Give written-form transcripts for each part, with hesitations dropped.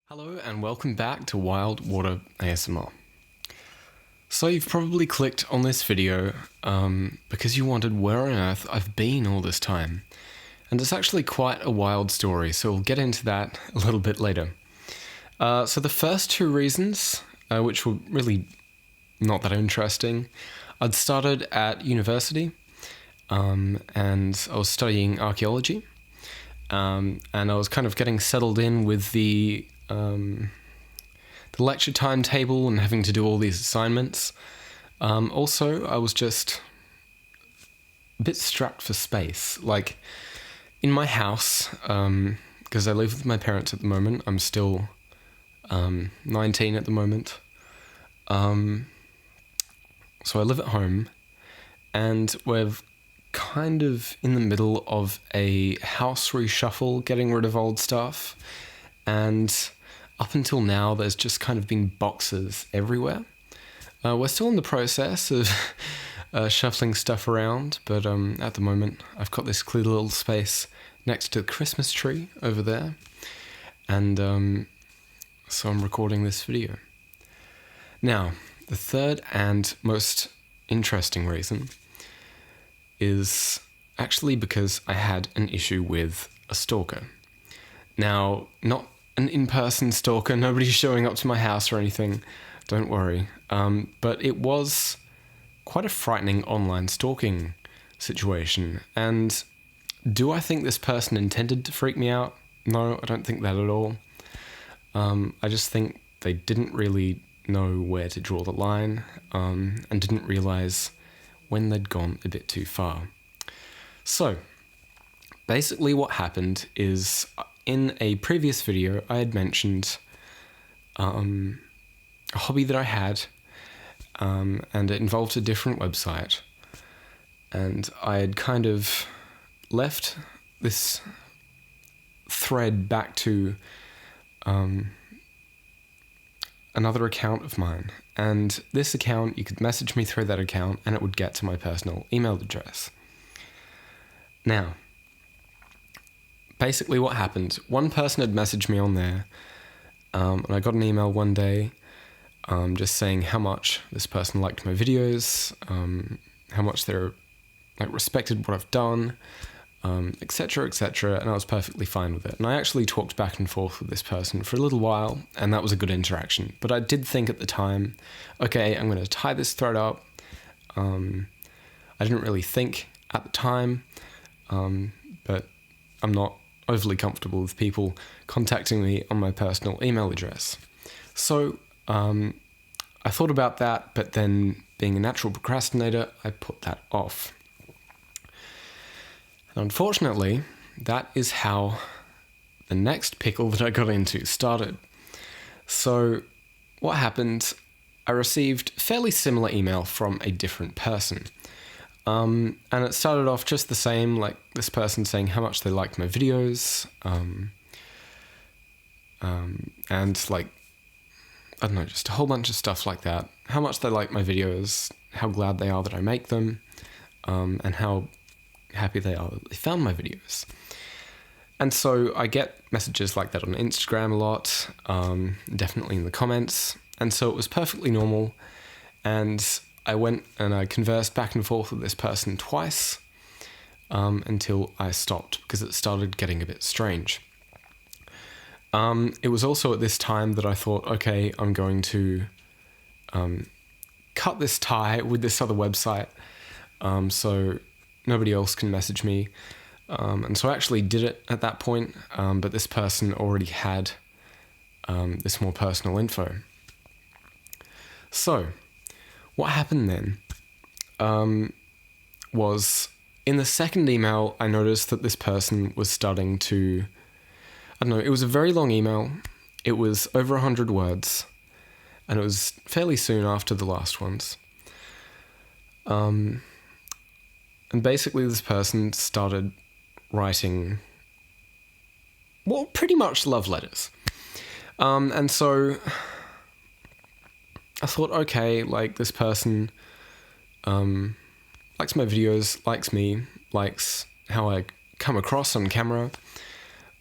Hello and welcome back to Wild Water ASMR. So you've probably clicked on this video because you wondered where on earth I've been all this time. And it's actually quite a wild story, so we'll get into that a little bit later. So the first two reasons, which were really not that interesting, I'd started at university and I was studying archaeology. And I was kind of getting settled in with the lecture timetable and having to do all these assignments. Also, I was just a bit strapped for space. Like, in my house, because I live with my parents at the moment, I'm still 19 at the moment. So I live at home, and we're kind of in the middle of a house reshuffle, getting rid of old stuff, and up until now there's just kind of been boxes everywhere. We're still in the process of shuffling stuff around, but at the moment I've got this clear little space next to the Christmas tree over there, and so I'm recording this video. Now, the third and most interesting reason is actually because I had an issue with a stalker. Now, not an in-person stalker, nobody's showing up to my house or anything, don't worry. But it was quite a frightening online stalking situation. And do I think this person intended to freak me out? No, I don't think that at all. I just think they didn't really know where to draw the line, and didn't realize when they'd gone a bit too far. So, basically what happened is, in a previous video, I had mentioned a hobby that I had, and it involved a different website. And I had kind of left this thread back to another account of mine. And this account, you could message me through that account and it would get to my personal email address. Now, basically what happened, one person had messaged me on there, and I got an email one day just saying how much this person liked my videos, how much they're respected what I've done, etc., etc., and I was perfectly fine with it. And I actually talked back and forth with this person for a little while, and that was a good interaction. But I did think at the time, okay, I'm going to tie this thread up. I didn't really think at the time, but I'm not overly comfortable with people contacting me on my personal email address. So I thought about that, but then being a natural procrastinator, I put that off. And unfortunately, that is how the next pickle that I got into started. So what happened, I received a fairly similar email from a different person. And it started off just the same, like this person saying how much they liked my videos, and like, I don't know, just a whole bunch of stuff like that. How much they like my videos, how glad they are that I make them, and how happy they are that they found my videos. And so I get messages like that on Instagram a lot, definitely in the comments, and so it was perfectly normal. And I went and I conversed back and forth with this person twice, until I stopped because it started getting a bit strange. It was also at this time that I thought, okay, I'm going to cut this tie with this other website, so nobody else can message me. And so I actually did it at that point, but this person already had this more personal info. So what happened then was, in the second email, I noticed that this person was starting to, I don't know, it was a very long email. It was over 100 words, and it was fairly soon after the last ones. And basically this person started writing, well, pretty much love letters. And so I thought, okay, like this person likes my videos, likes me, likes how I come across on camera,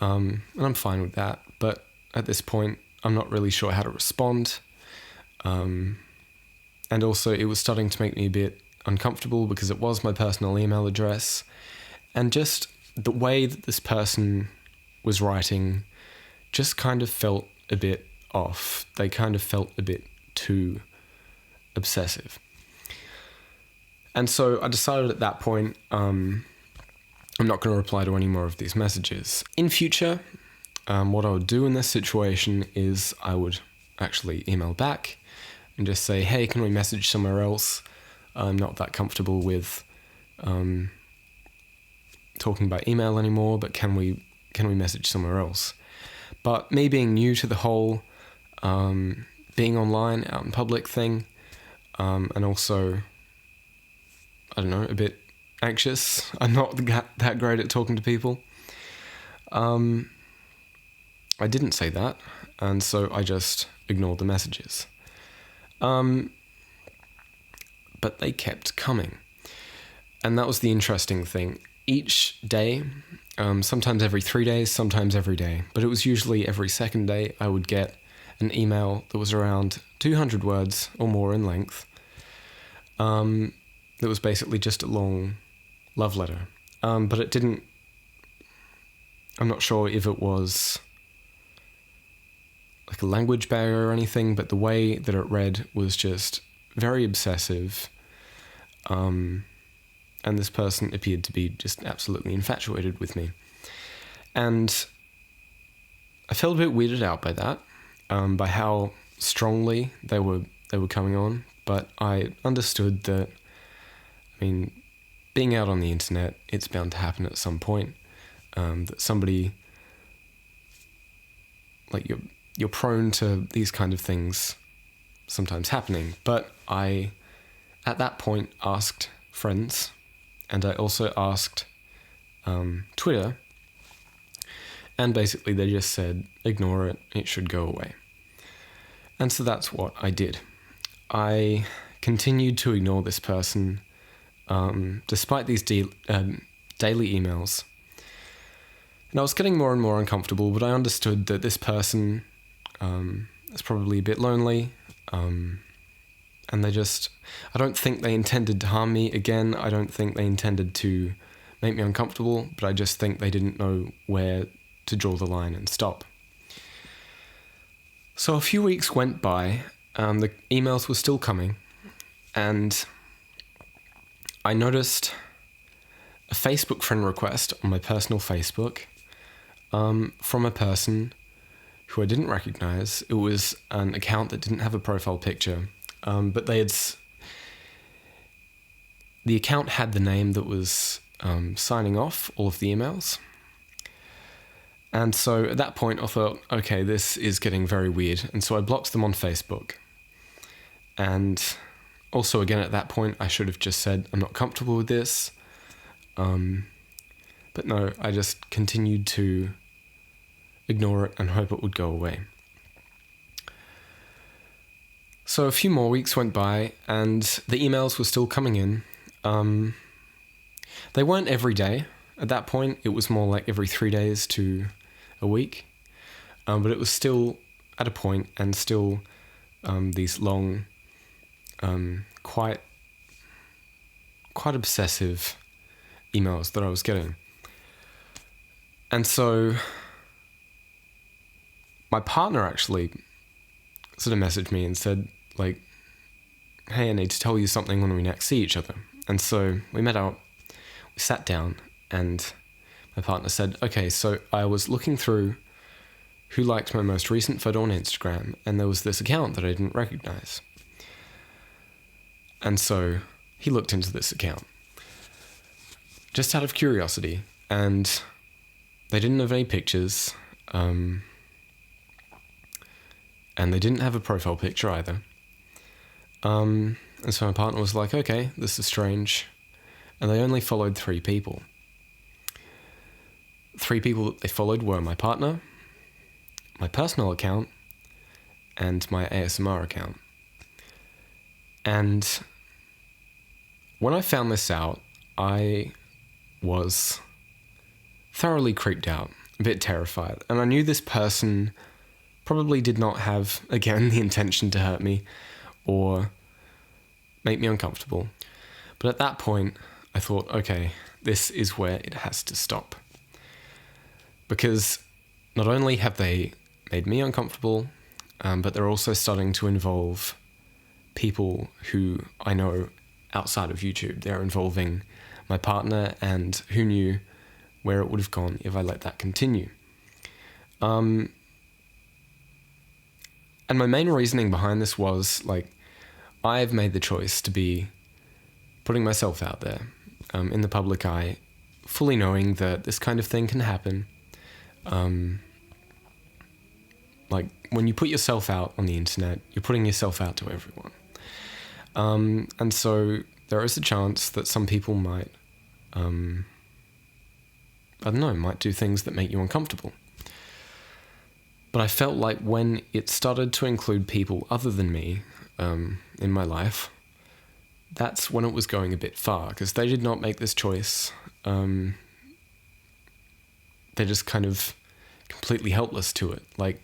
and I'm fine with that. But at this point, I'm not really sure how to respond. And also it was starting to make me a bit uncomfortable because it was my personal email address. And just the way that this person was writing just kind of felt a bit off. They kind of felt a bit too obsessive. And so I decided at that point, I'm not going to reply to any more of these messages. In future, what I would do in this situation is I would actually email back and just say, hey, can we message somewhere else? I'm not that comfortable with talking by email anymore, but can we message somewhere else? But me being new to the whole being online, out in public thing, and also, I don't know, a bit anxious. I'm not that great at talking to people. I didn't say that, and so I just ignored the messages. But they kept coming. And that was the interesting thing. Each day, sometimes every 3 days, sometimes every day, but it was usually every second day, I would get an email that was around 200 words or more in length. That was basically just a long love letter. But it didn't... I'm not sure if it was like a language barrier or anything, but the way that it read was just very obsessive. And this person appeared to be just absolutely infatuated with me. And I felt a bit weirded out by that, by how strongly they were coming on. But I understood that, I mean, being out on the internet, it's bound to happen at some point. That somebody, like, you're prone to these kind of things sometimes happening. But I, at that point, asked friends, and I also asked Twitter, and basically they just said, ignore it, it should go away. And so that's what I did. I continued to ignore this person despite these daily emails. And I was getting more and more uncomfortable, but I understood that this person is probably a bit lonely, and I don't think they intended to harm me. Again, I don't think they intended to make me uncomfortable, but I just think they didn't know where to draw the line and stop. So a few weeks went by, the emails were still coming, and I noticed a Facebook friend request on my personal Facebook from a person who I didn't recognize. It was an account that didn't have a profile picture, but the account had the name that was signing off all of the emails. And so at that point I thought, okay, this is getting very weird. And so I blocked them on Facebook. And also again at that point I should have just said, I'm not comfortable with this. But no, I just continued to ignore it and hope it would go away. So a few more weeks went by and the emails were still coming in. They weren't every day. At that point, it was more like every 3 days to a week. But it was still at a point, and still these long, quite obsessive emails that I was getting. And so my partner actually sort of messaged me and said, like, hey, I need to tell you something when we next see each other. And so we met out, we sat down, and my partner said, okay, so I was looking through who liked my most recent photo on Instagram, and there was this account that I didn't recognize. And so he looked into this account just out of curiosity, and they didn't have any pictures, and they didn't have a profile picture either. And so my partner was like, okay, this is strange. And they only followed 3 people. 3 people that they followed were my partner, my personal account, and my ASMR account. And when I found this out, I was thoroughly creeped out, a bit terrified. And I knew this person probably did not have, again, the intention to hurt me or make me uncomfortable. But at that point, I thought, okay, this is where it has to stop. Because not only have they made me uncomfortable, but they're also starting to involve people who I know outside of YouTube. They're involving my partner, and who knew where it would have gone if I let that continue. And my main reasoning behind this was, like, I've made the choice to be putting myself out there in the public eye, fully knowing that this kind of thing can happen. Like, when you put yourself out on the internet, you're putting yourself out to everyone. And so there is a chance that some people might, might do things that make you uncomfortable. But I felt like when it started to include people other than me in my life, that's when it was going a bit far, because they did not make this choice. They're just kind of completely helpless to it. Like,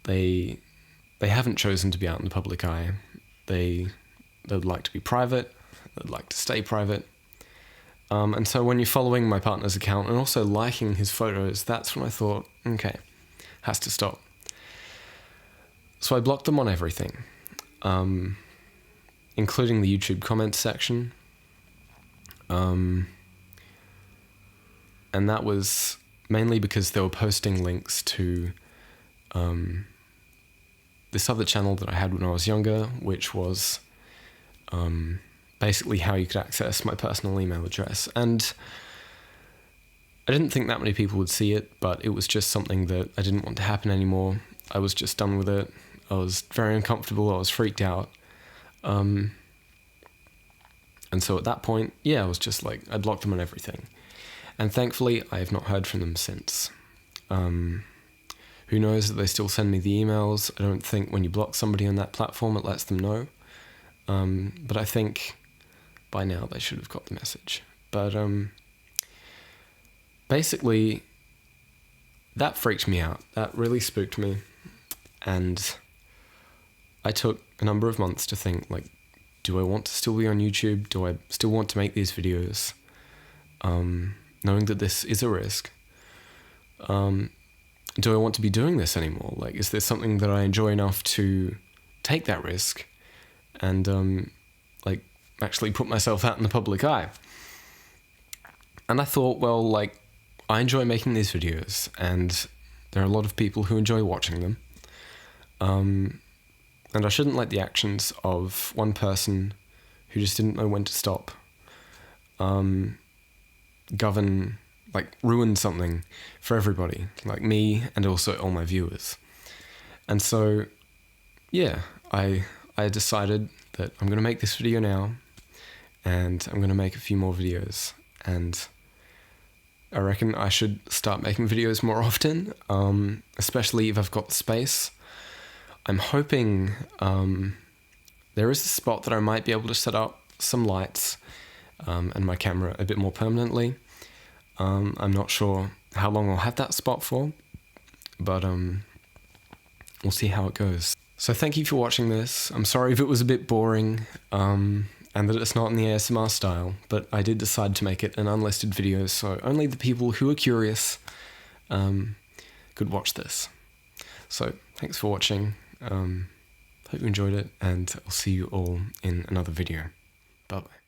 they haven't chosen to be out in the public eye. They'd like to be private. They'd like to stay private. And so when you're following my partner's account and also liking his photos, that's when I thought, okay, has to stop. So I blocked them on everything, including the YouTube comments section. And that was mainly because they were posting links to this other channel that I had when I was younger, which was basically how you could access my personal email address. And I didn't think that many people would see it, but it was just something that I didn't want to happen anymore. I was just done with it. I was very uncomfortable. I was freaked out. And so at that point, I was just like, I blocked them on everything. And thankfully, I have not heard from them since. Who knows that they still send me the emails. I don't think when you block somebody on that platform, it lets them know. But I think by now they should have got the message. But basically, that freaked me out. That really spooked me. And I took a number of months to think, like, do I want to still be on YouTube? Do I still want to make these videos? Knowing that this is a risk. Do I want to be doing this anymore? Like, is this something that I enjoy enough to take that risk and, actually put myself out in the public eye? And I thought, well, like, I enjoy making these videos, and there are a lot of people who enjoy watching them. And I shouldn't let the actions of one person who just didn't know when to stop ruin something for everybody, like me and also all my viewers. And so, I decided that I'm going to make this video now, and I'm going to make a few more videos, and I reckon I should start making videos more often, especially if I've got the space. I'm hoping there is a spot that I might be able to set up some lights and my camera a bit more permanently. I'm not sure how long I'll have that spot for, but we'll see how it goes. So thank you for watching this. I'm sorry if it was a bit boring and that it's not in the ASMR style, but I did decide to make it an unlisted video, so only the people who are curious could watch this. So thanks for watching. Hope you enjoyed it, and I'll see you all in another video. Bye-bye.